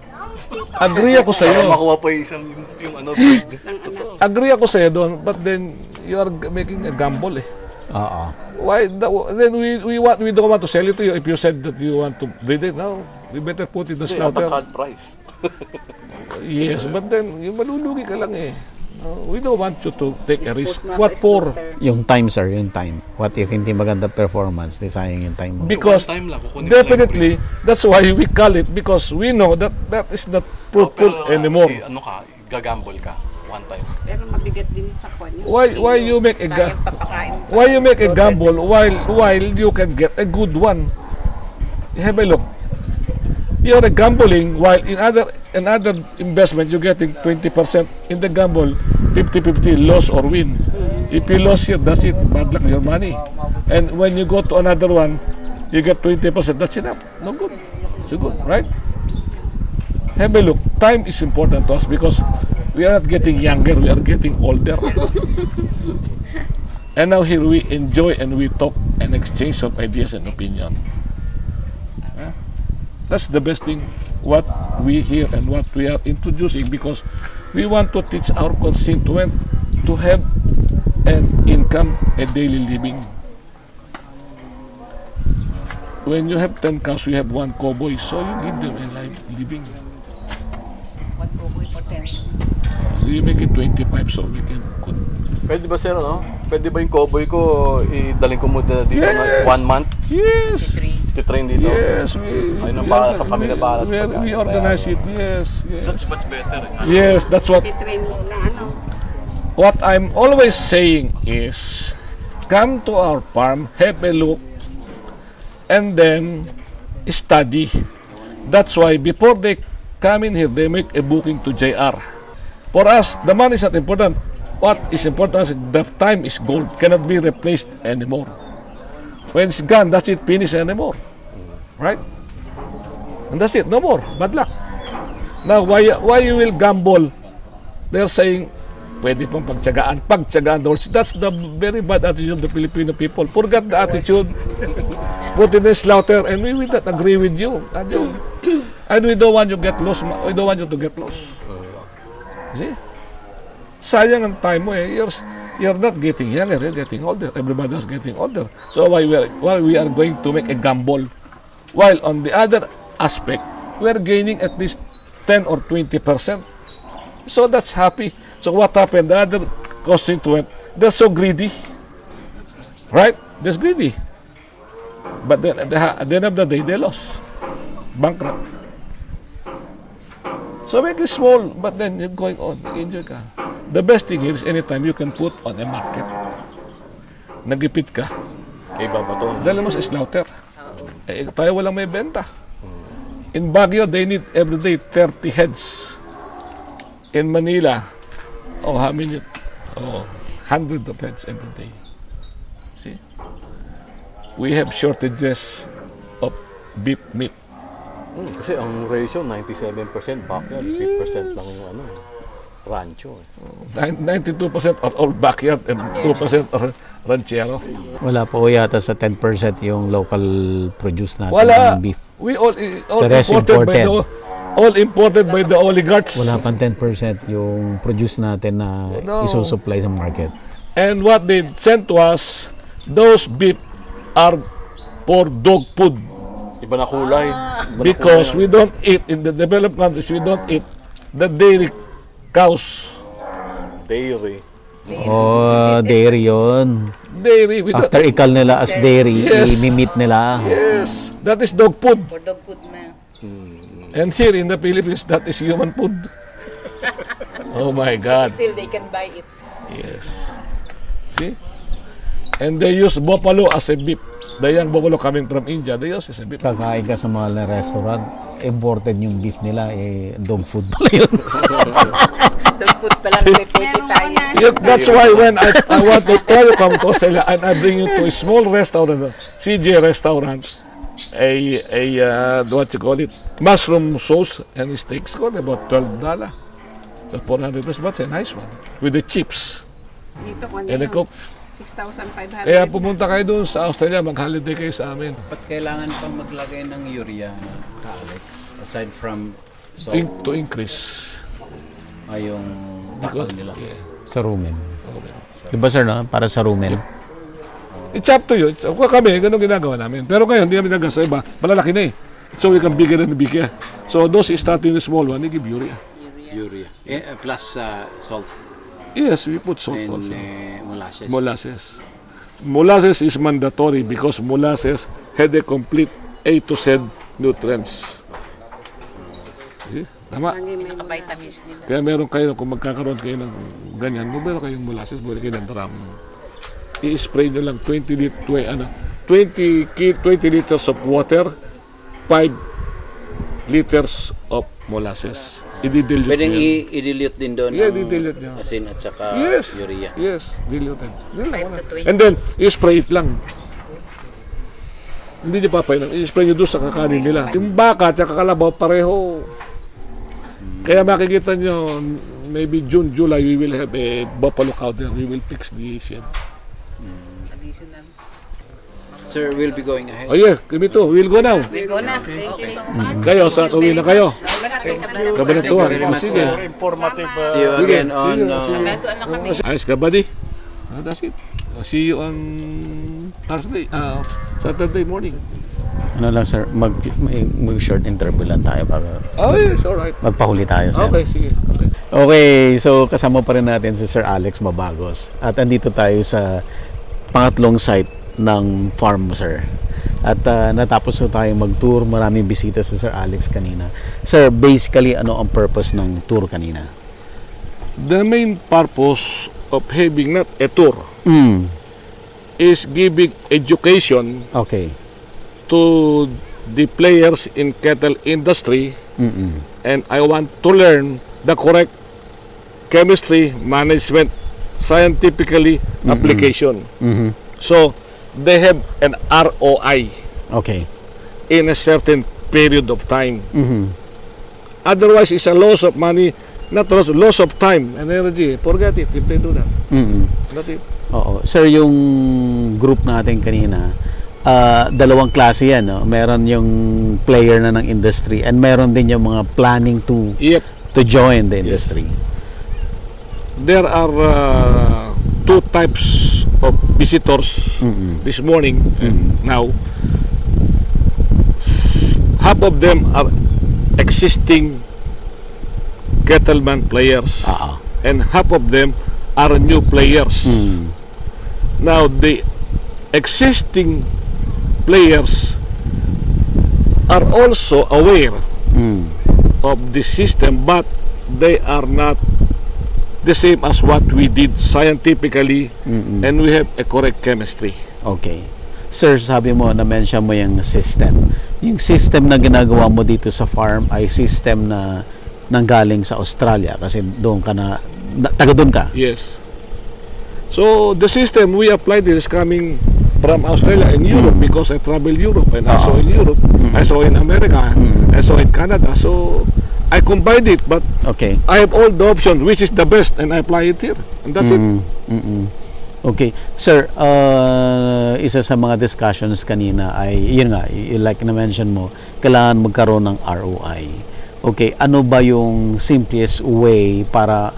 Agree ako sa iyo. makuha pa yung isang yung breed. Agree ako sa iyo doon, but then you are making a gamble eh. Oo. Then we don't want to sell it to you if you said that you want to breed it. No, we better put it in the slaughter. Card price. Yes, but then yung malulugi ka lang eh. We don't want you to take a risk. What for? Yung time, sir, yung time. What if hindi maganda performance, di sayang yung time mo. Because Time lang, kukunin mo definitely, that's why we call it, because we know that that is not fruitful anymore. Ano ka, gagamble ka one time. Pero mabigat din sa kwan yun. Why you make a Sayang papakain. why you make a gamble while you can get a good one? Have a look. You're gambling while in other investment you're getting 20%. In the gamble, 50-50 loss or win. If you lose here, that's it. Bad luck your money. And when you go to another one, you get 20%. That's enough. No good. It's good, right? Have a look. Time is important to us because we are not getting younger. We are getting older. And now here we enjoy and we talk and exchange of ideas and opinion. That's the best thing what we hear and what we are introducing because we want to teach our constituent to have an income, a daily living. When you have 10 cows, you have 1 cowboy, so you give them a living. One cowboy for 10. You make it 25 so we can cook. Pwede ba sir, no? Pwede ba yung cowboy ko idalhin ko muna dito na 1 month? Yes. Titrain dito? Yes. Ayun ang bahala sa kami na bahala sa pagkain. We organize it. Yes. That's much better. Yes, that's what Titrain mo na ano. what I'm always saying is come to our farm, have a look, and then study. That's why before they come in here, they make a booking to JR. For us, the money is not important. What is important is the time is gold, cannot be replaced anymore. When it's gone, that's it, finish anymore. Right? And that's it, no more. Bad luck. Now, why you will gamble? They're saying, pwede pong pagtsagaan. That's the very bad attitude of the Filipino people. Forget the attitude. Put in the slaughter, and we will not agree with you. And we don't want you to get lost. We don't want you to get lost. See? Sayang ang time mo eh. You're not getting younger, you're getting older. Everybody is getting older. So why we are going to make a gamble? While on the other aspect, we are gaining at least 10 or 20%. So that's happy. So what happened? The other constituent, they're so greedy. Right? They're greedy. But then at the end of the day, they lost. Bankrupt. So make it small, but then you're going on. Enjoy ka. The best thing here is anytime you can put on a market. Nagipit ka. Iba ba to? Dahil mo sa slaughter. Eh, tayo walang may benta. In Baguio, they need every day 30 heads. In Manila, how many? 100 of heads every day. See? We have shortages of beef meat. Kasi ang ratio 97% backyard, 3% lang yung rancho. 92% are all backyard and 2% are ranchero. Wala po yata sa 10% yung local produce natin Wala. ng beef. We all The rest imported by the oligarchs. Wala pang 10% yung produce natin na isusupply sa market. And what they sent to us, those beef are for dog food. Iba na kulay. Because we don't eat, in the developed countries, we don't eat the dairy cows. Dairy. Dairy yun. Dairy. After ikal nila as dairy, Yes. i-meat nila. Yes, that is dog food. For dog food na. And here in the Philippines, that is human food. Oh my God. Still, they can buy it. Yes. See? And they use buffalo as a beef. The young buffalo coming from India, they use as a beef. Kakain ka sa mahal na restaurant, imported yung beef nila, dog food pala yun. Dog food pala nagpipili tayo. Yes, that's why when I want to tell you come to Australia and I bring you to a small restaurant, CJ restaurant, what you call it, mushroom sauce and steaks, cost about $12. So $400, but a nice one with the chips Dito ko and the coke. 6,500. Kaya pumunta kayo doon sa Australia, mag-holiday kayo sa amin. Ba't kailangan pang maglagay ng urea, Alex? Aside from salt, To increase. yung takal nila. Yeah. Sa rumen. Diba sir, no? Para sa rumen. It's up to you. Kami, ganun ginagawa namin. Pero ngayon, hindi namin nagawa sa iba. Malalaki na eh. So we can bigger and bigger. So those starting the small one, they give urea. Urea. Plus salt Yes, we put salt and also. molasses. Molasses is mandatory because molasses had a complete A to Z nutrients. See? Tama. Vitamins nila. Kaya meron kayo, kung magkakaroon kayo ng ganyan, meron kayong molasses, buli kayo ng drum. I-spray nyo lang 20 liters of water, 5 liters of molasses. I-dilute Pwedeng nyo yan. i-dilute din doon Yeah, ang i-dilute nyo. asin at saka Yes. urea. Yes, diluted. to 20. And then, i-spray it lang. Hindi nyo papainan. I-spray nyo doon sa kakanin nila. Yung baka at kalabaw, pareho. Kaya makikita nyo, maybe June, July, we will have a buffalo cow there. We will fix the shed. Additional. Sir, we'll be going ahead. Oh yeah, kami to. We'll go now. We go na. Thank you so much. Kayo, sa tuloy na kayo. Kabanatuan. very much, Sige. Very informative. See you again on... Kabantuan lang kami. Ayos ka, buddy? That's it. See you on Thursday, Saturday morning. Ano lang sir, mag-short interview lang tayo para Oh yes, alright. magpahuli tayo sir. Okay, sige. Okay. Okay, so kasama pa rin natin si Sir Alex Mabagos. At andito tayo sa pangatlong site ng farm mo, sir. At natapos na tayo mag-tour, maraming bisita sa Sir Alex kanina. Sir, basically, ano ang purpose ng tour kanina? The main purpose of having not a tour is giving education Okay. to the players in cattle industry, and I want to learn the correct chemistry management scientifically application. So they have an ROI Okay. in a certain period of time. Otherwise, it's a loss of money, not loss of time and energy. Forget it if they do that. That's it. Oo. Sir, yung group natin kanina, dalawang klase yan. No? Meron yung player na ng industry and meron din yung mga planning to Yep. to join the industry. There are two types of visitors this morning and now. Half of them are existing cattleman players and half of them are new players. Now the existing players are also aware of the system, but they are not the same as what we did scientifically, and we have a correct chemistry. Okay. Sir, sabi mo, na-mention mo yung system. Yung system na ginagawa mo dito sa farm ay system na nanggaling sa Australia kasi doon ka taga doon ka. Yes. So the system we applied is coming from Australia and Europe because I travel Europe and I saw in Europe, I saw in America, I saw in Canada. So I combined it, but Okay. I have all the options, which is the best, and I apply it here, and that's it. Okay. Sir, isa sa mga discussions kanina ay, yun nga, like na-mention mo, kailangan magkaroon ng ROI. Okay, ano ba yung simplest way para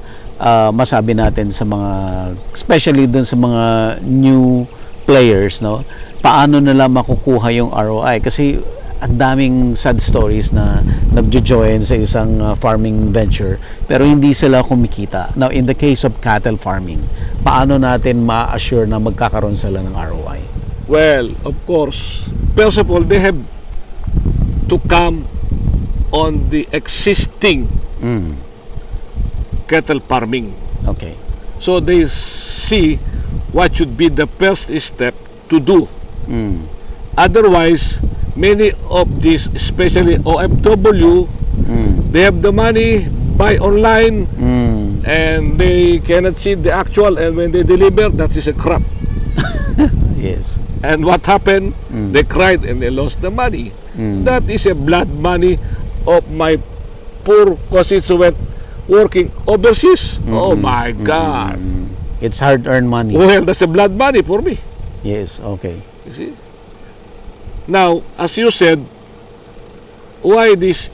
masabi natin sa mga, especially dun sa mga new players, no? Paano nila makukuha yung ROI? Kasi ang daming sad stories na nagjo-join sa isang farming venture pero hindi sila kumikita. Now, in the case of cattle farming, paano natin ma-assure na magkakaroon sila ng ROI? Well, of course, first of all, they have to come on the existing cattle farming. Okay. So they see what should be the first step to do. Otherwise, many of these, especially OFW, they have the money, buy online, and they cannot see the actual, and when they deliver, that is a crap. Yes. And what happened? They cried and they lost the money. That is a blood money of my poor constituent working overseas. Oh my God. It's hard-earned money. Well, that's a blood money for me. Yes, okay. You see? Now, as you said, why these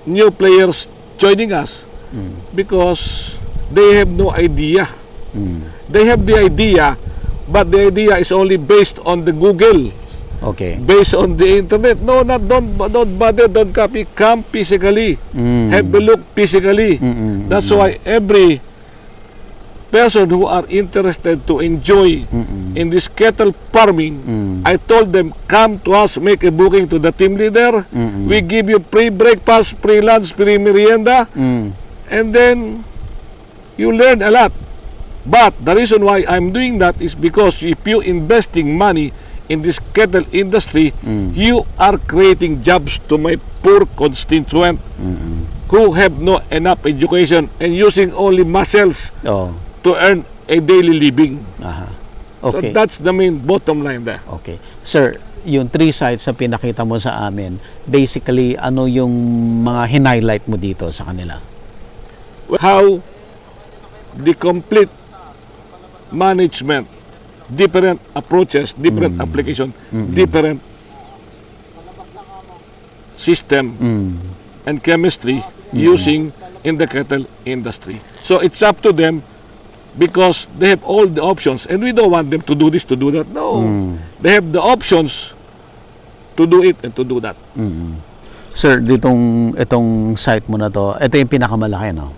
new players joining us? Because they have no idea. They have the idea, but the idea is only based on the Google, Okay. based on the internet. No, don't bother, don't copy. Come physically, have a look physically. That's why every person who are interested to enjoy in this cattle farming, I told them, come to us, make a booking to the team leader. We give you free breakfast, free lunch, free merienda, and then you learn a lot. But the reason why I'm doing that is because if you investing money in this cattle industry, you are creating jobs to my poor constituent who have no enough education and using only muscles to earn a daily living. Okay. So that's the main bottom line there. Okay. Sir, yung 3 sites na pinakita mo sa amin, basically, ano yung mga hinighlight mo dito sa kanila? How the complete management different approaches, different application, different system and chemistry using in the cattle industry. So it's up to them because they have all the options and we don't want them to do this, to do that. No. They have the options to do it and to do that. Sir, itong site mo na to, ito yung pinakamalaki, no?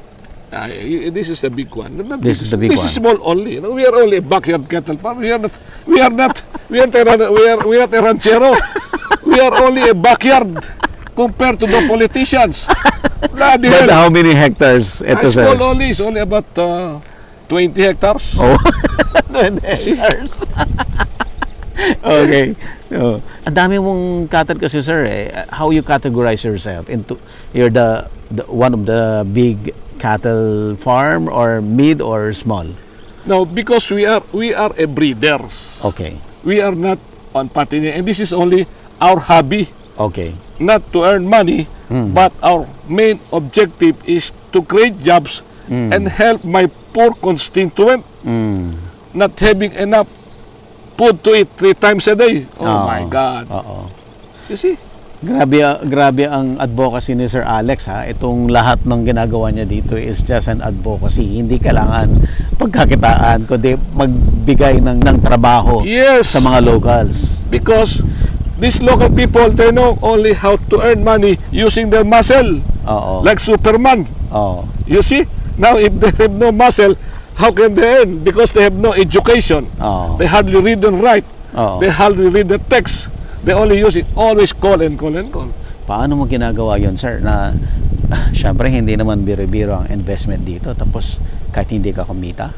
This is the big one. This is the big This one. is small only. No, we are only a backyard cattle farm. We are not a ranchero. We are only a backyard compared to the politicians. Bloody But hell. how many hectares ito, sir? Small only. It's only about 20 hectares. Oh, 20 hectares. Okay. Oh. Ang dami mong cattle kasi, sir, eh. How you categorize yourself into, you're the one of the big cattle farm or mid or small? No, because we are a breeders. Okay. We are not on patina, and this is only our hobby. Okay. Not to earn money, but our main objective is to create jobs and help my poor constituent not having enough food to eat 3 times a day. Oh my God. Oo. You see? Grabe ang advocacy ni Sir Alex, ha. Itong lahat ng ginagawa niya dito is just an advocacy. Hindi kailangan pagkakitaan, kundi magbigay ng trabaho Yes. sa mga locals. Because these local people, they know only how to earn money using their muscle, Oo. like Superman. Oo. You see? Now, if they have no muscle, how can they earn? Because they have no education. Oo. They hardly read and write. Oo. They hardly read the text. They only use it, always call and call and call. Paano mo ginagawa yon, sir, na syempre hindi naman biro-biro ang investment dito tapos kahit hindi ka kumita?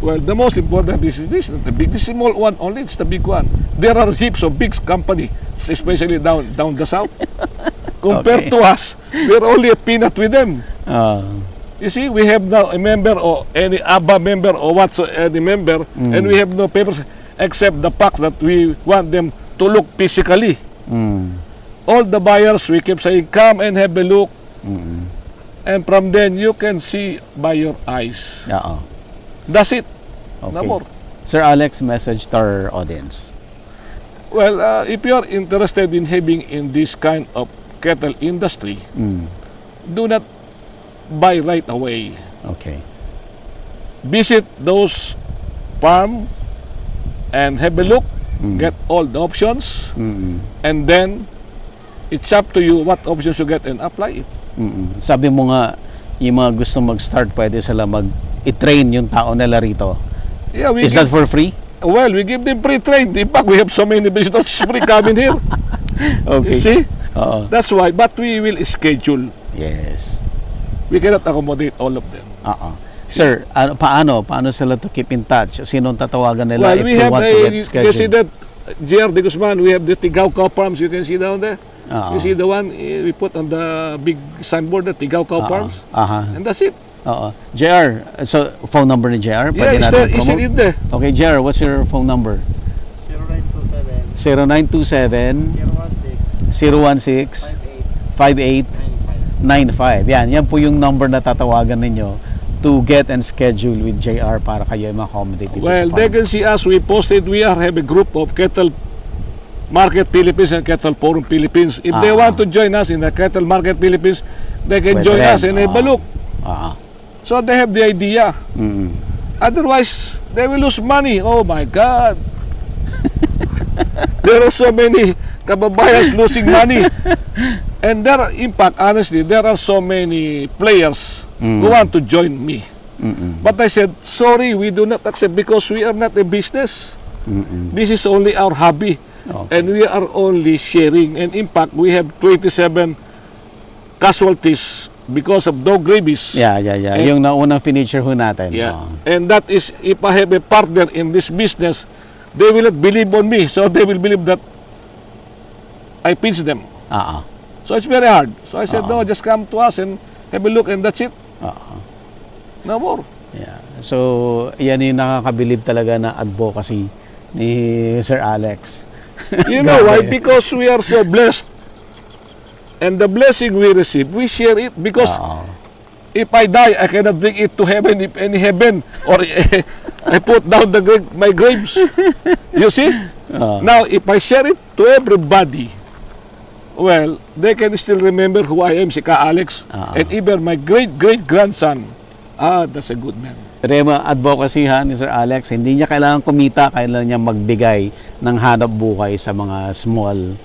Well, the most important is this, not the big, this small one only, it's the big one. There are heaps of big company, especially down the south. Compared to us, we're only a peanut with them. You see, we have now a member or any ABBA member or any member, and we have no papers except the fact that we want them to look physically. All the buyers, we keep saying, come and have a look. And from then, you can see by your eyes. Oo. That's it. Okay. No more. Sir Alex, message to our audience. Well, if you are interested in having in this kind of cattle industry, do not buy right away. Okay. Visit those farm and have a look, get all the options, and then it's up to you what options you get and apply it. Sabi mo nga, yung mga gusto mag-start, pwede sila i-train yung tao nila rito. Yeah, Is that for free? Well, we give them pre-trained. In fact, we have so many visitors free coming here. Okay. You see? Oo. That's why. But we will schedule. Yes. We cannot accommodate all of them. Oo. Sir, paano sila to keep in touch? Sinong tatawagan nila Well, if we they have want to you get can see scheduled? that J.R. de Guzman, we have the Tigao-Cow Farms. You can see down there. Oo. You see the one we put on the big signboard, the Tigao-Cow Farms. Aha. And that's it. Oo. JR, so phone number ni JR? Yeah, Pwede it's natin there, it's promote? in there. Okay, JR, what's your phone number? 0927 016 5895. Yan po yung number na tatawagan ninyo to get and schedule with JR para kayo ay ma-accommodate dito Well, sa they farm. can see us. We posted, we have a group of Cattle Market Philippines and Cattle Forum Philippines. If they want to join us in the Cattle Market Philippines, they can Pwede join rin. us and have a look. So they have the idea. Otherwise, they will lose money. Oh my God. There are so many kababayas losing money. And there are, in fact, honestly, there are so many players who want to join me. But I said, sorry, we do not accept because we are not a business. This is only our hobby. And we are only sharing. And in fact, we have 27 casualties because of dog rabies. Yeah. And- yung naunang finisher ho natin. Yeah. And that is, if I have a partner in this business, they will not believe on me. So they will believe that I pinch them. So it's very hard. So I said, no, just come to us and have a look and that's it. No more. Yeah. So, yan yung nakakabilib talaga na advocacy ni Sir Alex. You know why? Because we are so blessed. And the blessing we receive, we share it because If I die, I cannot bring it to heaven, if any heaven, or I put down my grapes. You see? Now, if I share it to everybody, well, they can still remember who I am, si Ka Alex, and even my great-great-grandson. That's a good man. Rema, advocacy ha, ni Sir Alex, hindi niya kailangan kumita, kailangan niya magbigay ng hanap buhay sa mga small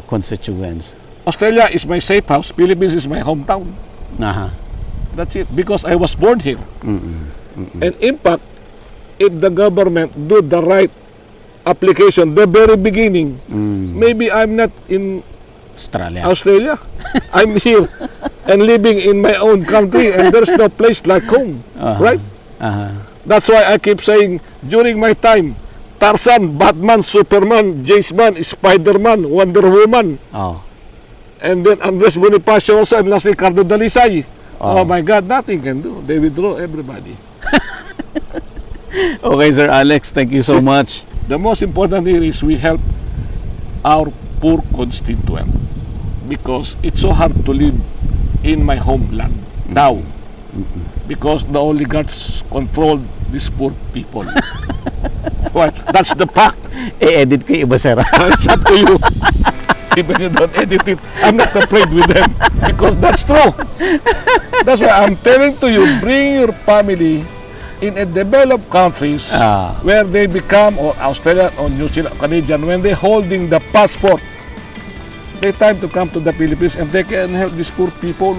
constituents. Australia is my safe house. Philippines is my hometown. Aha. That's it. Because I was born here. And in fact, if the government do the right application, the very beginning, maybe I'm not in Australia. I'm here and living in my own country, and there's no place like home. Right? That's why I keep saying, during my time, Tarzan, Batman, Superman, Jason, Spider-Man, Wonder Woman. And then Andres Bonifacio also, and lastly, Cardo Dalisay. Oh my God, nothing can do. They withdraw everybody. Okay, Sir Alex, thank you so much. The most important here is we help our poor constituent, because it's so hard to live in my homeland now, because the oligarchs control these poor people. Well, that's the fact. I-edit ko iba, Sir. It's up to you. Even you don't edit it, I'm not afraid with them, because that's true. That's why I'm telling to you, bring your family in a developed countries where they become, or Australian or New Zealand, Canadian, when they're holding the passport, they time to come to the Philippines and they can help these poor people.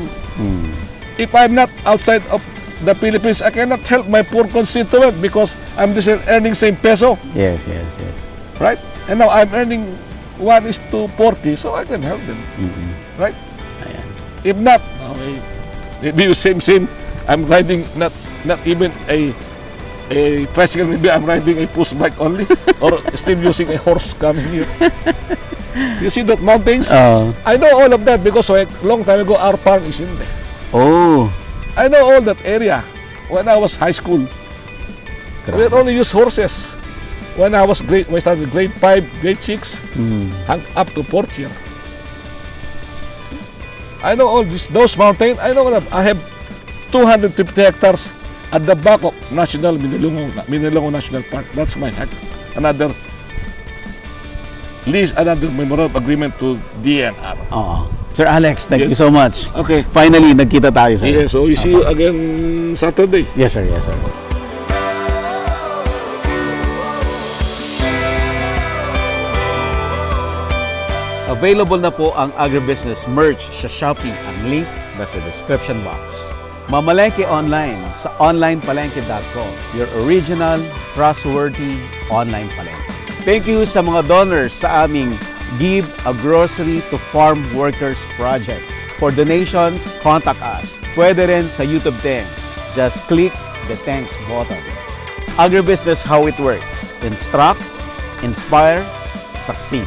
If I'm not outside of the Philippines, I cannot help my poor constituent because I'm just earning same peso. Yes. Right? And now I'm earning 1:40, so I can help them. Right? Ayan. If not, okay, maybe the same. I'm riding not even a tricycle. Maybe I'm riding a push bike only, or still using a horse coming here. You see that mountains? I know all of that because a long time ago our farm is in there. Oh. I know all that area. When I was high school, we only use horses. When I started grade 5, grade 6, hang up to 4th year. I know all those mountains. I know them. I have 250 hectares at the back of Minilongo National Park. That's my another memorandum agreement to DNR. Sir Alex, thank you so much. Okay. Finally, nagkita tayo, sir. Yes, so we see you again Saturday. Yes, sir. Available na po ang Agribusiness merch sa Shopee. Ang link nasa description box. Mamalengke online sa onlinepalengke.com. Your original, trustworthy online palengke. Thank you sa mga donors sa aming Give a Grocery to Farm Workers Project. For donations, contact us. Pwede rin sa YouTube Thanks. Just click the Thanks button. Agribusiness, how it works. Instruct, inspire, succeed.